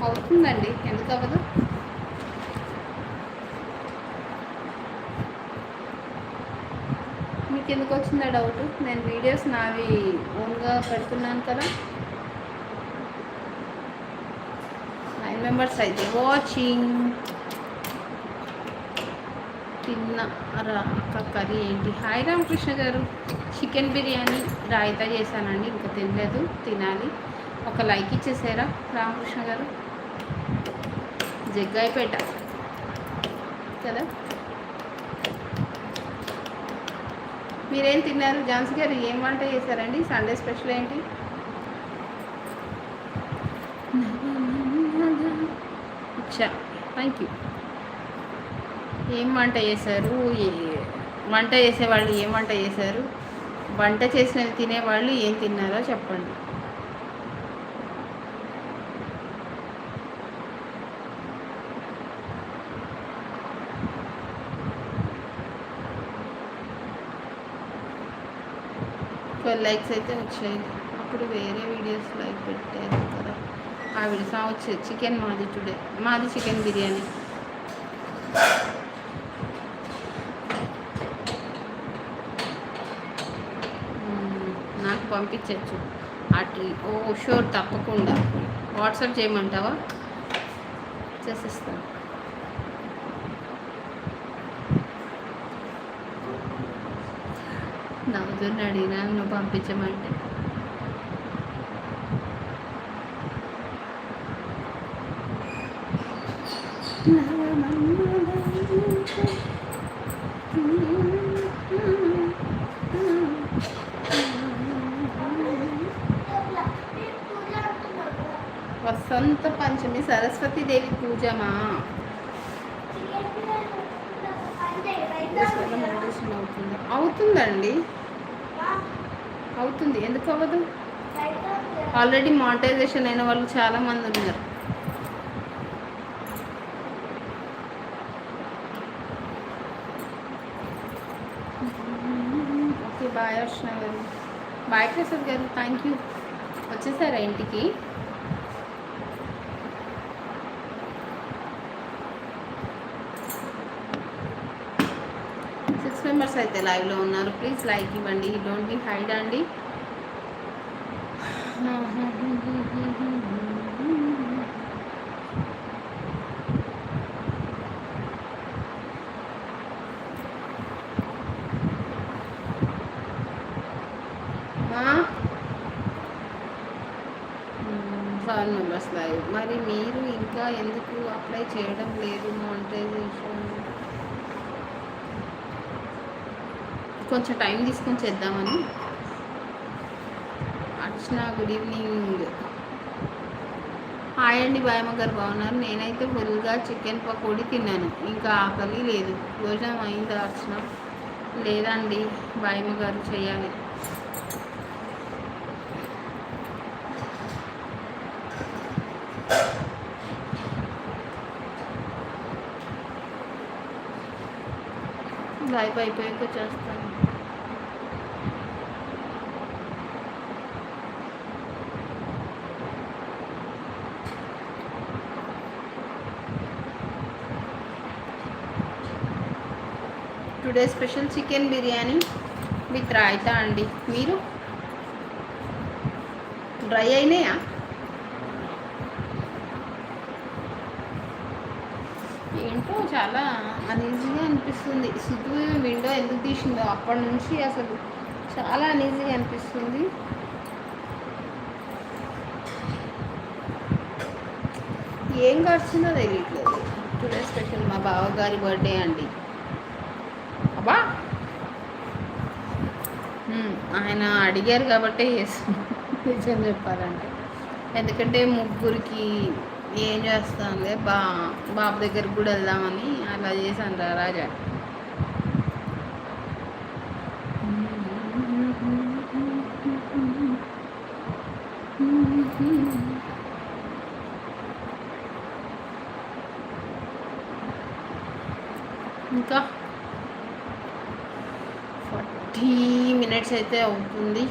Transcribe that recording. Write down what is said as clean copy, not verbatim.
అవుతుందండి, ఎందుకు అవ్వదు? మీకు ఎందుకు వచ్చిందా డౌట్? నేను వీడియోస్ నావి ఓన్గా పెడుతున్నాను కదా. 9 మెంబర్స్ అయితే వాచింగ్. తిన్నారా అక్క? కర్రీ ఏంటి? హాయ్ రామకృష్ణ గారు. చికెన్ బిర్యానీ రాయితా చేశానండి, ఇంకా తినలేదు, తినాలి. ఒక లైక్ ఇచ్చేసారా రామకృష్ణ గారు? జగ్గాయిపేట కదా. మీరేం తిన్నారు? ఝాన్సీ గారు ఏం వంట చేశారండి? సండే స్పెషల్ ఏంటి? అచ్చా, థ్యాంక్ యూ. ఏం వంట చేశారు? వంట చేసేవాళ్ళు ఏం వంట చేశారు? వంట చేసినవి తినేవాళ్ళు ఏం తిన్నారో చెప్పండి. లైక్స్ అయితే వచ్చాయి. అప్పుడు వేరే వీడియోస్ లైక్ పెట్టారు కదా. ఆవిడ వచ్చి చికెన్ మాది టుడే, మాది చికెన్ బిర్యానీ. నాకు పంపించవచ్చు అటు. ఓ షూర్, తప్పకుండా. వాట్సాప్ చేయమంటావా? చేసేస్తాను. నవ్వుతున్న అడిగినా నువ్వు పంపించమంటే. వసంత పంచమి సరస్వతీదేవి పూజమా? అవుతుందండి, అవుతుంది, ఎందుకు అవ్వదు? ఆల్రెడీ మానిటైజేషన్ అయిన వాళ్ళు చాలామంది ఉన్నారు. ఓకే, బాయ్ అర్చన గారు. బాయ్ ప్రసాద్ గారు, థ్యాంక్ యూ. వచ్చేసారా ఇంటికి? మెంబర్స్ అయితే లైవ్లో ఉన్నారు. ప్లీజ్ లైక్ ఇవ్వండి, డోంట్ బి హైడ్ అండి. Seven members live. మరి మీరు ఇంకా ఎందుకు అప్లై చేయడం లేదు మానిటైజేషన్? కొంచెం టైం తీసుకొని చేద్దామని. అర్చన గుడ్ ఈవినింగ్. హాయ్ అండి, బాయమ్మ గారు బాగున్నారు? నేనైతే ఫుల్గా చికెన్ పకోడీ తిన్నాను, ఇంకా ఆకలి లేదు. భోజనం అయిందా అర్చన? లేదండి బాయమ్మ గారు, చేయాలి. లైవ్ అయిపోయాక చేస్తాను. Today special chicken biryani with raita అండి. మీరు డ్రై అయినాయా? ఏంటో చాలా అనీజీగా అనిపిస్తుంది. సిద్ధు విండో ఎందుకు తీసిందో అప్పటి నుంచి అసలు చాలా అనీజీగా అనిపిస్తుంది. ఏం ఖర్చుందో తెలియట్లేదు. టుడే స్పెషల్ మా బావగారి బర్త్డే అండి. అబ్బా, ఆయన అడిగారు కాబట్టి నిజం చెప్పాలంటే. ఎందుకంటే ముగ్గురికి ఏం చేస్తానులే, బాబు దగ్గరికి కూడా వెళ్దామని అలా చేశాను రా రాజా. ఇంకా 40 minutes అయితే అవుతుంది.